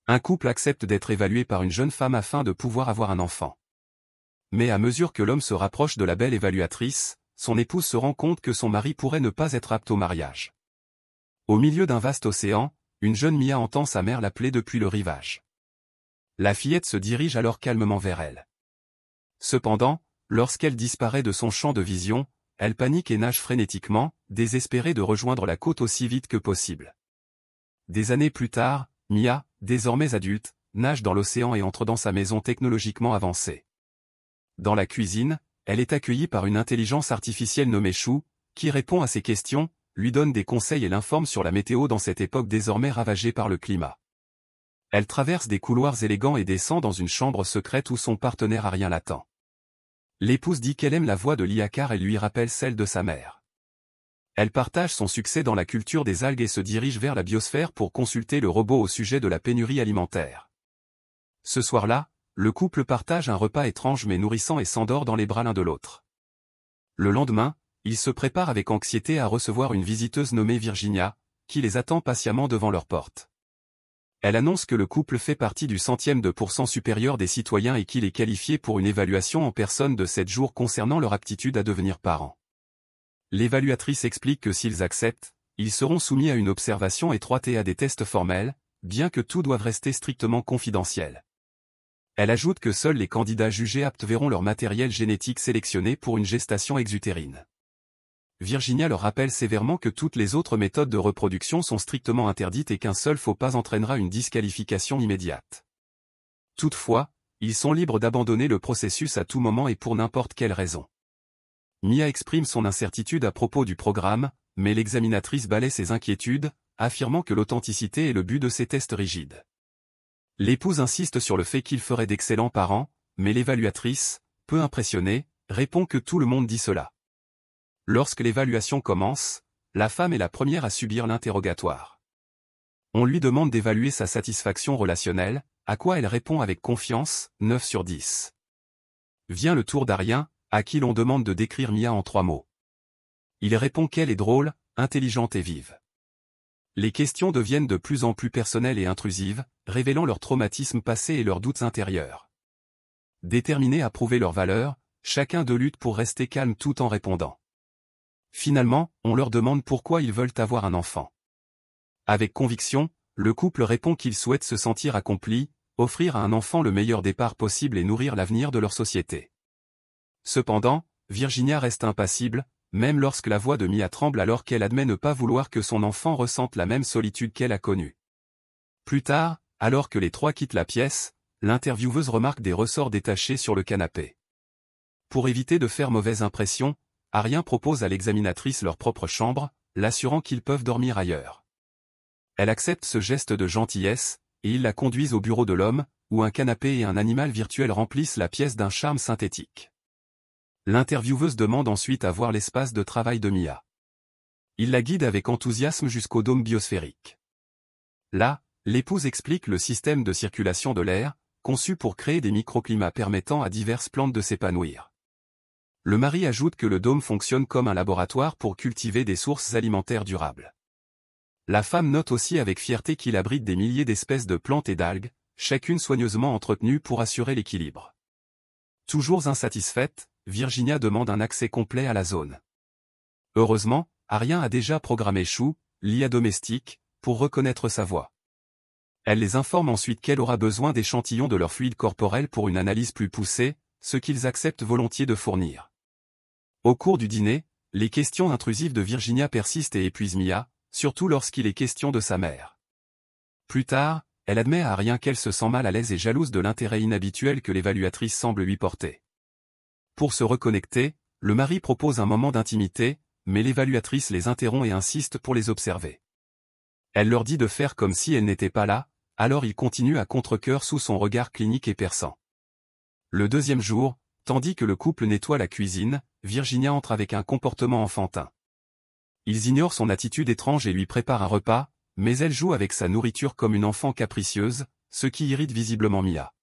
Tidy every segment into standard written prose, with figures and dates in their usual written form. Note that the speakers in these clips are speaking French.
Un couple accepte d'être évalué par une jeune femme afin de pouvoir avoir un enfant. Mais à mesure que l'homme se rapproche de la belle évaluatrice, son épouse se rend compte que son mari pourrait ne pas être apte au mariage. Au milieu d'un vaste océan, une jeune Mia entend sa mère l'appeler depuis le rivage. La fillette se dirige alors calmement vers elle. Cependant, lorsqu'elle disparaît de son champ de vision, elle panique et nage frénétiquement, désespérée de rejoindre la côte aussi vite que possible. Des années plus tard, Mia, désormais adulte, nage dans l'océan et entre dans sa maison technologiquement avancée. Dans la cuisine, elle est accueillie par une intelligence artificielle nommée Chou, qui répond à ses questions, lui donne des conseils et l'informe sur la météo dans cette époque désormais ravagée par le climat. Elle traverse des couloirs élégants et descend dans une chambre secrète où son partenaire arien l'attend. L'épouse dit qu'elle aime la voix de l'IA car elle lui rappelle celle de sa mère. Elle partage son succès dans la culture des algues et se dirige vers la biosphère pour consulter le robot au sujet de la pénurie alimentaire. Ce soir-là, le couple partage un repas étrange mais nourrissant et s'endort dans les bras l'un de l'autre. Le lendemain, ils se préparent avec anxiété à recevoir une visiteuse nommée Virginia, qui les attend patiemment devant leur porte. Elle annonce que le couple fait partie du 100% supérieur des citoyens et qu'il est qualifié pour une évaluation en personne de 7 jours concernant leur aptitude à devenir parents. L'évaluatrice explique que s'ils acceptent, ils seront soumis à une observation étroite et à des tests formels, bien que tout doive rester strictement confidentiel. Elle ajoute que seuls les candidats jugés aptes verront leur matériel génétique sélectionné pour une gestation exutérine. Virginia leur rappelle sévèrement que toutes les autres méthodes de reproduction sont strictement interdites et qu'un seul faux pas entraînera une disqualification immédiate. Toutefois, ils sont libres d'abandonner le processus à tout moment et pour n'importe quelle raison. Mia exprime son incertitude à propos du programme, mais l'examinatrice balaie ses inquiétudes, affirmant que l'authenticité est le but de ces tests rigides. L'épouse insiste sur le fait qu'ils feraient d'excellents parents, mais l'évaluatrice, peu impressionnée, répond que tout le monde dit cela. Lorsque l'évaluation commence, la femme est la première à subir l'interrogatoire. On lui demande d'évaluer sa satisfaction relationnelle, à quoi elle répond avec confiance, 9 sur 10. Vient le tour d'Arien, à qui l'on demande de décrire Mia en 3 mots. Il répond qu'elle est drôle, intelligente et vive. Les questions deviennent de plus en plus personnelles et intrusives, révélant leur traumatisme passé et leurs doutes intérieurs. Déterminés à prouver leur valeur, chacun d'eux lutte pour rester calme tout en répondant. Finalement, on leur demande pourquoi ils veulent avoir un enfant. Avec conviction, le couple répond qu'ils souhaitent se sentir accomplis, offrir à un enfant le meilleur départ possible et nourrir l'avenir de leur société. Cependant, Virginia reste impassible, même lorsque la voix de Mia tremble alors qu'elle admet ne pas vouloir que son enfant ressente la même solitude qu'elle a connue. Plus tard, alors que les trois quittent la pièce, l'intervieweuse remarque des ressorts détachés sur le canapé. Pour éviter de faire mauvaise impression, Arien propose à l'examinatrice leur propre chambre, l'assurant qu'ils peuvent dormir ailleurs. Elle accepte ce geste de gentillesse, et ils la conduisent au bureau de l'homme, où un canapé et un animal virtuel remplissent la pièce d'un charme synthétique. L'intervieweuse demande ensuite à voir l'espace de travail de Mia. Il la guide avec enthousiasme jusqu'au dôme biosphérique. Là, l'épouse explique le système de circulation de l'air, conçu pour créer des microclimats permettant à diverses plantes de s'épanouir. Le mari ajoute que le dôme fonctionne comme un laboratoire pour cultiver des sources alimentaires durables. La femme note aussi avec fierté qu'il abrite des milliers d'espèces de plantes et d'algues, chacune soigneusement entretenue pour assurer l'équilibre. Toujours insatisfaite, Virginia demande un accès complet à la zone. Heureusement, Arien a déjà programmé Chou, l'IA domestique, pour reconnaître sa voix. Elle les informe ensuite qu'elle aura besoin d'échantillons de leur fluide corporel pour une analyse plus poussée, ce qu'ils acceptent volontiers de fournir. Au cours du dîner, les questions intrusives de Virginia persistent et épuisent Mia, surtout lorsqu'il est question de sa mère. Plus tard, elle admet à Arien qu'elle se sent mal à l'aise et jalouse de l'intérêt inhabituel que l'évaluatrice semble lui porter. Pour se reconnecter, le mari propose un moment d'intimité, mais l'évaluatrice les interrompt et insiste pour les observer. Elle leur dit de faire comme si elle n'était pas là, alors ils continuent à contre-cœur sous son regard clinique et perçant. Le deuxième jour, tandis que le couple nettoie la cuisine, Virginia entre avec un comportement enfantin. Ils ignorent son attitude étrange et lui préparent un repas, mais elle joue avec sa nourriture comme une enfant capricieuse, ce qui irrite visiblement Mia.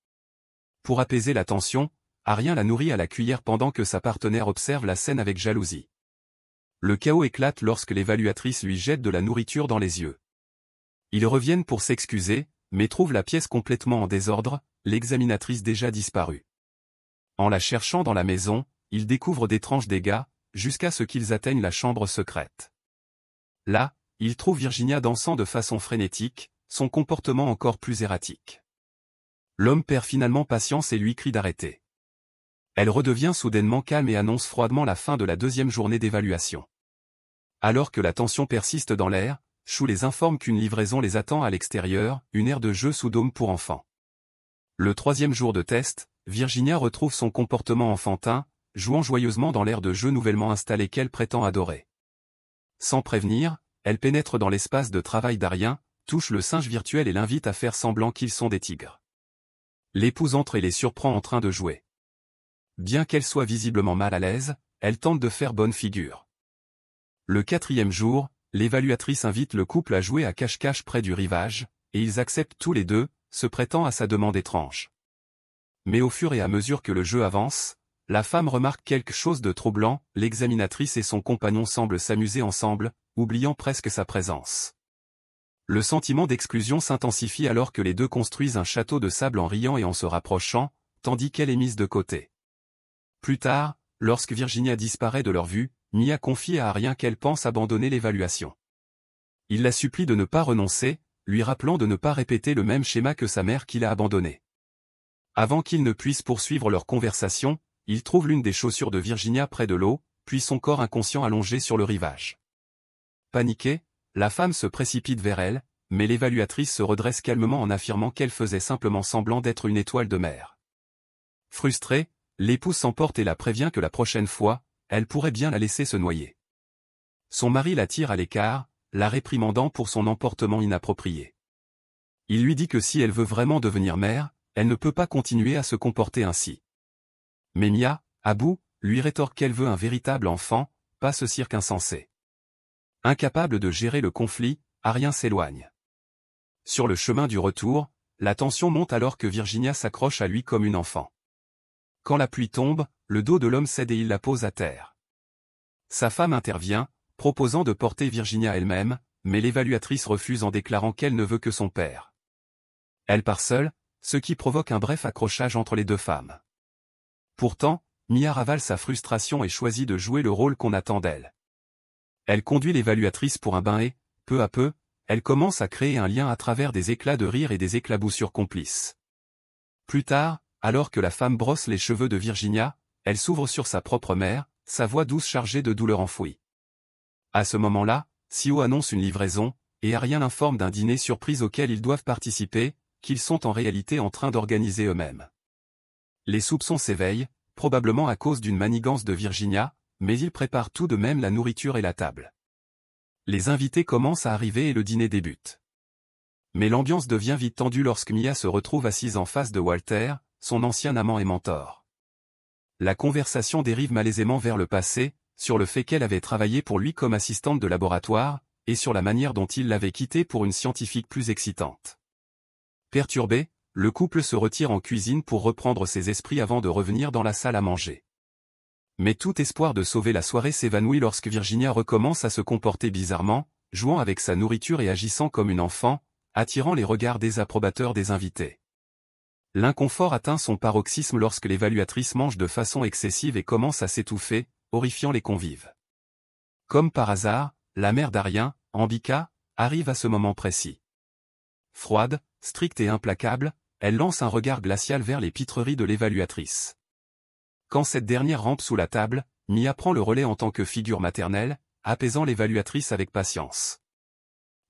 Pour apaiser la tension, Arien la nourrit à la cuillère pendant que sa partenaire observe la scène avec jalousie. Le chaos éclate lorsque l'évaluatrice lui jette de la nourriture dans les yeux. Ils reviennent pour s'excuser, mais trouve la pièce complètement en désordre, l'examinatrice déjà disparue. En la cherchant dans la maison, ils découvrent d'étranges dégâts, jusqu'à ce qu'ils atteignent la chambre secrète. Là, ils trouvent Virginia dansant de façon frénétique, son comportement encore plus erratique. L'homme perd finalement patience et lui crie d'arrêter. Elle redevient soudainement calme et annonce froidement la fin de la deuxième journée d'évaluation. Alors que la tension persiste dans l'air, Chou les informe qu'une livraison les attend à l'extérieur, une aire de jeu sous dôme pour enfants. Le troisième jour de test, Virginia retrouve son comportement enfantin, jouant joyeusement dans l'aire de jeu nouvellement installé qu'elle prétend adorer. Sans prévenir, elle pénètre dans l'espace de travail d'Arien, touche le singe virtuel et l'invite à faire semblant qu'ils sont des tigres. L'épouse entre et les surprend en train de jouer. Bien qu'elle soit visiblement mal à l'aise, elle tente de faire bonne figure. Le quatrième jour, l'évaluatrice invite le couple à jouer à cache-cache près du rivage, et ils acceptent tous les deux, se prêtant à sa demande étrange. Mais au fur et à mesure que le jeu avance, la femme remarque quelque chose de troublant, l'examinatrice et son compagnon semblent s'amuser ensemble, oubliant presque sa présence. Le sentiment d'exclusion s'intensifie alors que les deux construisent un château de sable en riant et en se rapprochant, tandis qu'elle est mise de côté. Plus tard, lorsque Virginia disparaît de leur vue, Mia confie à Arien qu'elle pense abandonner l'évaluation. Il la supplie de ne pas renoncer, lui rappelant de ne pas répéter le même schéma que sa mère qui l'a abandonné. Avant qu'ils ne puissent poursuivre leur conversation, ils trouvent l'une des chaussures de Virginia près de l'eau, puis son corps inconscient allongé sur le rivage. Paniquée, la femme se précipite vers elle, mais l'évaluatrice se redresse calmement en affirmant qu'elle faisait simplement semblant d'être une étoile de mer. Frustrée, l'épouse s'emporte et la prévient que la prochaine fois, elle pourrait bien la laisser se noyer. Son mari la tire à l'écart, la réprimandant pour son emportement inapproprié. Il lui dit que si elle veut vraiment devenir mère, elle ne peut pas continuer à se comporter ainsi. Mais Mia, à bout, lui rétorque qu'elle veut un véritable enfant, pas ce cirque insensé. Incapable de gérer le conflit, Arien s'éloigne. Sur le chemin du retour, la tension monte alors que Virginia s'accroche à lui comme une enfant. Quand la pluie tombe, le dos de l'homme cède et il la pose à terre. Sa femme intervient, proposant de porter Virginia elle-même, mais l'évaluatrice refuse en déclarant qu'elle ne veut que son père. Elle part seule, ce qui provoque un bref accrochage entre les deux femmes. Pourtant, Mia ravale sa frustration et choisit de jouer le rôle qu'on attend d'elle. Elle conduit l'évaluatrice pour un bain et, peu à peu, elle commence à créer un lien à travers des éclats de rire et des éclaboussures complices. Plus tard, alors que la femme brosse les cheveux de Virginia, elle s'ouvre sur sa propre mère, sa voix douce chargée de douleur enfouie. À ce moment-là, Sio annonce une livraison, et Arien l'informe d'un dîner surprise auquel ils doivent participer, qu'ils sont en réalité en train d'organiser eux-mêmes. Les soupçons s'éveillent, probablement à cause d'une manigance de Virginia, mais ils préparent tout de même la nourriture et la table. Les invités commencent à arriver et le dîner débute. Mais l'ambiance devient vite tendue lorsque Mia se retrouve assise en face de Walter, son ancien amant et mentor. La conversation dérive malaisément vers le passé, sur le fait qu'elle avait travaillé pour lui comme assistante de laboratoire, et sur la manière dont il l'avait quittée pour une scientifique plus excitante. Perturbé, le couple se retire en cuisine pour reprendre ses esprits avant de revenir dans la salle à manger. Mais tout espoir de sauver la soirée s'évanouit lorsque Virginia recommence à se comporter bizarrement, jouant avec sa nourriture et agissant comme une enfant, attirant les regards désapprobateurs des invités. L'inconfort atteint son paroxysme lorsque l'évaluatrice mange de façon excessive et commence à s'étouffer, horrifiant les convives. Comme par hasard, la mère d'Arien, Ambika, arrive à ce moment précis. Froide, stricte et implacable, elle lance un regard glacial vers les pitreries de l'évaluatrice. Quand cette dernière rampe sous la table, Mia prend le relais en tant que figure maternelle, apaisant l'évaluatrice avec patience.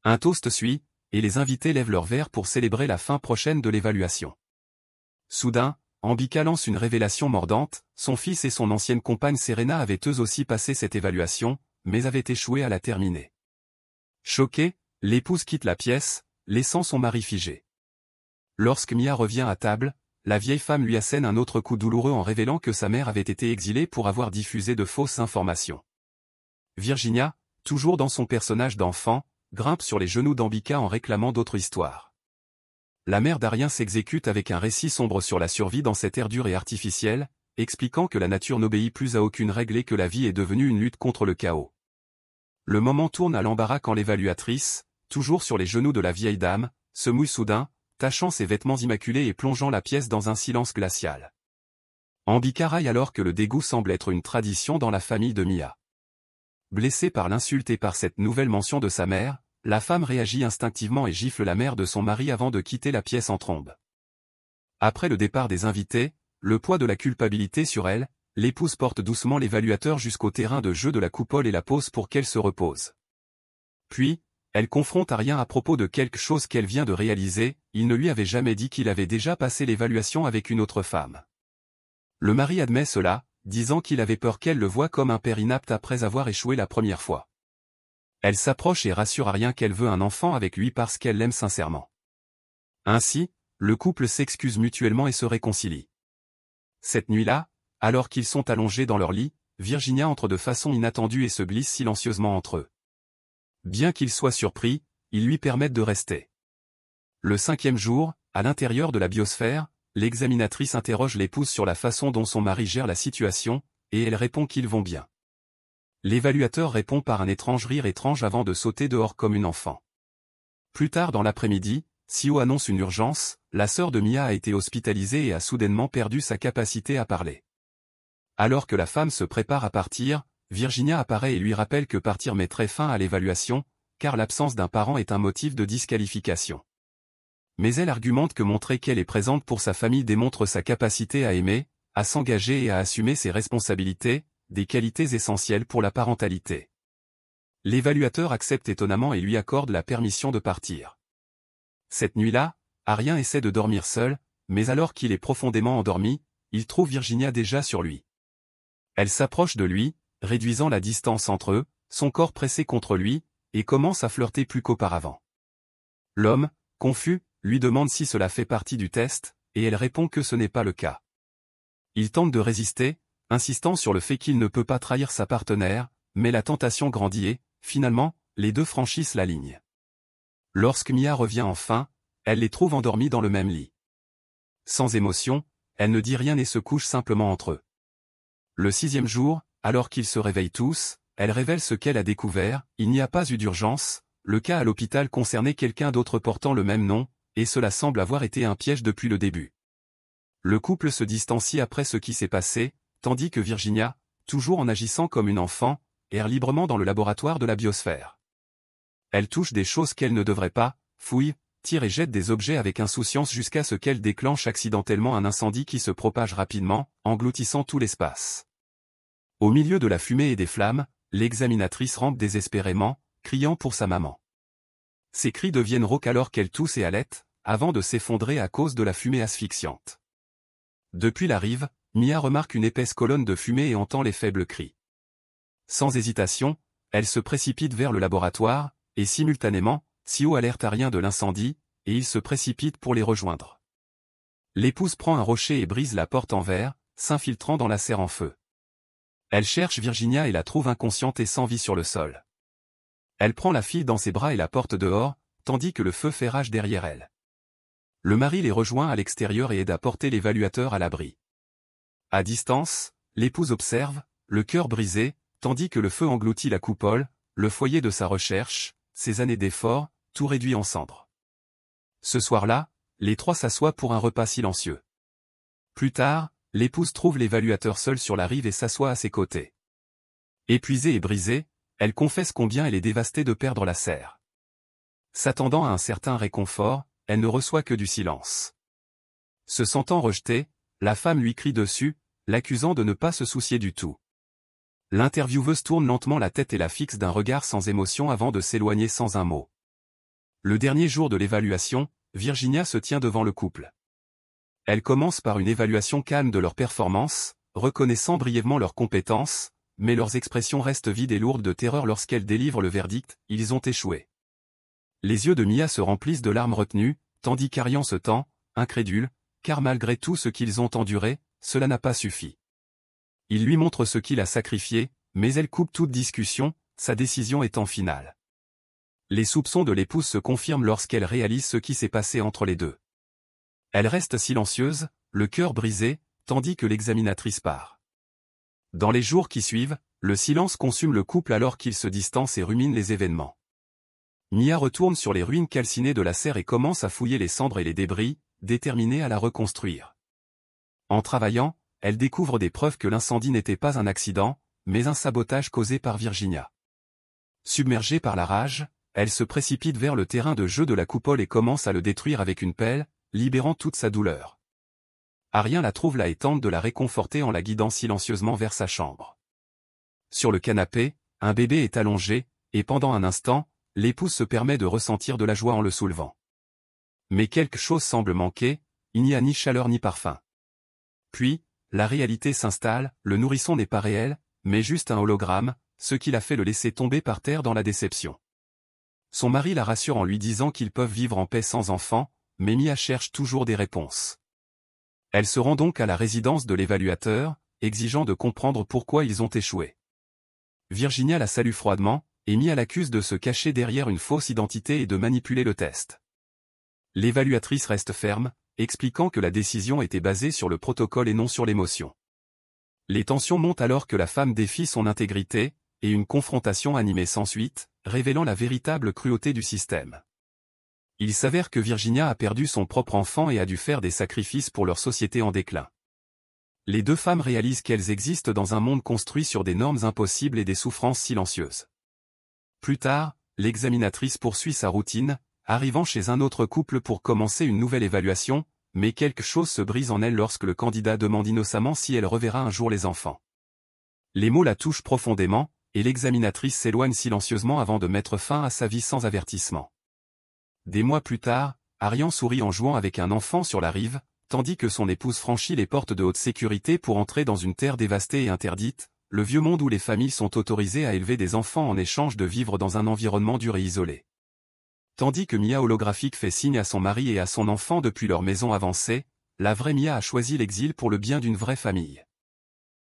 Un toast suit, et les invités lèvent leur verre pour célébrer la fin prochaine de l'évaluation. Soudain, Ambika lance une révélation mordante, son fils et son ancienne compagne Serena avaient eux aussi passé cette évaluation, mais avaient échoué à la terminer. Choquée, l'épouse quitte la pièce, laissant son mari figé. Lorsque Mia revient à table, la vieille femme lui assène un autre coup douloureux en révélant que sa mère avait été exilée pour avoir diffusé de fausses informations. Virginia, toujours dans son personnage d'enfant, grimpe sur les genoux d'Ambika en réclamant d'autres histoires. La mère d'Arien s'exécute avec un récit sombre sur la survie dans cette ère dure et artificielle, expliquant que la nature n'obéit plus à aucune règle et que la vie est devenue une lutte contre le chaos. Le moment tourne à l'embarras quand l'évaluatrice, toujours sur les genoux de la vieille dame, se mouille soudain, tachant ses vêtements immaculés et plongeant la pièce dans un silence glacial. Ambi caraille alors que le dégoût semble être une tradition dans la famille de Mia. Blessée par l'insulte et par cette nouvelle mention de sa mère, la femme réagit instinctivement et gifle la mère de son mari avant de quitter la pièce en trombe. Après le départ des invités, le poids de la culpabilité sur elle, l'épouse porte doucement l'évaluateur jusqu'au terrain de jeu de la coupole et la pose pour qu'elle se repose. Puis, elle confronte Arien à propos de quelque chose qu'elle vient de réaliser, il ne lui avait jamais dit qu'il avait déjà passé l'évaluation avec une autre femme. Le mari admet cela, disant qu'il avait peur qu'elle le voie comme un père inapte après avoir échoué la première fois. Elle s'approche et rassure Arien qu'elle veut un enfant avec lui parce qu'elle l'aime sincèrement. Ainsi, le couple s'excuse mutuellement et se réconcilie. Cette nuit-là, alors qu'ils sont allongés dans leur lit, Virginia entre de façon inattendue et se glisse silencieusement entre eux. Bien qu'ils soient surpris, ils lui permettent de rester. Le 5e jour, à l'intérieur de la biosphère, l'examinatrice interroge l'épouse sur la façon dont son mari gère la situation, et elle répond qu'ils vont bien. L'évaluateur répond par un étrange rire étrange avant de sauter dehors comme une enfant. Plus tard dans l'après-midi, Sio annonce une urgence, la sœur de Mia a été hospitalisée et a soudainement perdu sa capacité à parler. Alors que la femme se prépare à partir, Virginia apparaît et lui rappelle que partir mettrait fin à l'évaluation, car l'absence d'un parent est un motif de disqualification. Mais elle argumente que montrer qu'elle est présente pour sa famille démontre sa capacité à aimer, à s'engager et à assumer ses responsabilités, des qualités essentielles pour la parentalité. L'évaluateur accepte étonnamment et lui accorde la permission de partir. Cette nuit-là, Arien essaie de dormir seul, mais alors qu'il est profondément endormi, il trouve Virginia déjà sur lui. Elle s'approche de lui, réduisant la distance entre eux, son corps pressé contre lui, et commence à flirter plus qu'auparavant. L'homme, confus, lui demande si cela fait partie du test, et elle répond que ce n'est pas le cas. Il tente de résister, insistant sur le fait qu'il ne peut pas trahir sa partenaire, mais la tentation grandit et, finalement, les deux franchissent la ligne. Lorsque Mia revient enfin, elle les trouve endormis dans le même lit. Sans émotion, elle ne dit rien et se couche simplement entre eux. Le 6e jour, alors qu'ils se réveillent tous, elle révèle ce qu'elle a découvert, il n'y a pas eu d'urgence, le cas à l'hôpital concernait quelqu'un d'autre portant le même nom, et cela semble avoir été un piège depuis le début. Le couple se distancie après ce qui s'est passé, tandis que Virginia, toujours en agissant comme une enfant, erre librement dans le laboratoire de la biosphère. Elle touche des choses qu'elle ne devrait pas, fouille, tire et jette des objets avec insouciance jusqu'à ce qu'elle déclenche accidentellement un incendie qui se propage rapidement, engloutissant tout l'espace. Au milieu de la fumée et des flammes, l'examinatrice rampe désespérément, criant pour sa maman. Ses cris deviennent rauques alors qu'elle tousse et halète, avant de s'effondrer à cause de la fumée asphyxiante. Depuis la rive, Mia remarque une épaisse colonne de fumée et entend les faibles cris. Sans hésitation, elle se précipite vers le laboratoire, et simultanément, Sio alerte Arien de l'incendie, et il se précipite pour les rejoindre. L'épouse prend un rocher et brise la porte en verre, s'infiltrant dans la serre en feu. Elle cherche Virginia et la trouve inconsciente et sans vie sur le sol. Elle prend la fille dans ses bras et la porte dehors, tandis que le feu fait rage derrière elle. Le mari les rejoint à l'extérieur et aide à porter l'évaluateur à l'abri. À distance, l'épouse observe, le cœur brisé, tandis que le feu engloutit la coupole, le foyer de sa recherche, ses années d'efforts, tout réduit en cendres. Ce soir-là, les trois s'assoient pour un repas silencieux. Plus tard, l'épouse trouve l'évaluateur seul sur la rive et s'assoit à ses côtés. Épuisée et brisée, elle confesse combien elle est dévastée de perdre la serre. S'attendant à un certain réconfort, elle ne reçoit que du silence. Se sentant rejetée, la femme lui crie dessus, l'accusant de ne pas se soucier du tout. L'intervieweuse tourne lentement la tête et la fixe d'un regard sans émotion avant de s'éloigner sans un mot. Le dernier jour de l'évaluation, Virginia se tient devant le couple. Elle commence par une évaluation calme de leurs performances, reconnaissant brièvement leurs compétences, mais leurs expressions restent vides et lourdes de terreur lorsqu'elle délivre le verdict, ils ont échoué. Les yeux de Mia se remplissent de larmes retenues, tandis qu'Arien se tend, incrédule, car malgré tout ce qu'ils ont enduré, cela n'a pas suffi. Il lui montre ce qu'il a sacrifié, mais elle coupe toute discussion, sa décision étant finale. Les soupçons de l'épouse se confirment lorsqu'elle réalise ce qui s'est passé entre les deux. Elle reste silencieuse, le cœur brisé, tandis que l'examinatrice part. Dans les jours qui suivent, le silence consume le couple alors qu'ils se distancent et ruminent les événements. Mia retourne sur les ruines calcinées de la serre et commence à fouiller les cendres et les débris, déterminée à la reconstruire. En travaillant, elle découvre des preuves que l'incendie n'était pas un accident, mais un sabotage causé par Virginia. Submergée par la rage, elle se précipite vers le terrain de jeu de la coupole et commence à le détruire avec une pelle, libérant toute sa douleur. Arien la trouve là et tente de la réconforter en la guidant silencieusement vers sa chambre. Sur le canapé, un bébé est allongé, et pendant un instant, l'épouse se permet de ressentir de la joie en le soulevant. Mais quelque chose semble manquer, il n'y a ni chaleur ni parfum. Puis, la réalité s'installe, le nourrisson n'est pas réel, mais juste un hologramme, ce qui l'a fait le laisser tomber par terre dans la déception. Son mari la rassure en lui disant qu'ils peuvent vivre en paix sans enfant, mais Mia cherche toujours des réponses. Elle se rend donc à la résidence de l'évaluateur, exigeant de comprendre pourquoi ils ont échoué. Virginia la salue froidement, et Mia l'accuse de se cacher derrière une fausse identité et de manipuler le test. L'évaluatrice reste ferme, expliquant que la décision était basée sur le protocole et non sur l'émotion. Les tensions montent alors que la femme défie son intégrité, et une confrontation animée s'ensuit, révélant la véritable cruauté du système. Il s'avère que Virginia a perdu son propre enfant et a dû faire des sacrifices pour leur société en déclin. Les deux femmes réalisent qu'elles existent dans un monde construit sur des normes impossibles et des souffrances silencieuses. Plus tard, l'examinatrice poursuit sa routine, arrivant chez un autre couple pour commencer une nouvelle évaluation, mais quelque chose se brise en elle lorsque le candidat demande innocemment si elle reverra un jour les enfants. Les mots la touchent profondément, et l'examinatrice s'éloigne silencieusement avant de mettre fin à sa vie sans avertissement. Des mois plus tard, Arien sourit en jouant avec un enfant sur la rive, tandis que son épouse franchit les portes de haute sécurité pour entrer dans une terre dévastée et interdite, le vieux monde où les familles sont autorisées à élever des enfants en échange de vivre dans un environnement dur et isolé. Tandis que Mia holographique fait signe à son mari et à son enfant depuis leur maison avancée, la vraie Mia a choisi l'exil pour le bien d'une vraie famille.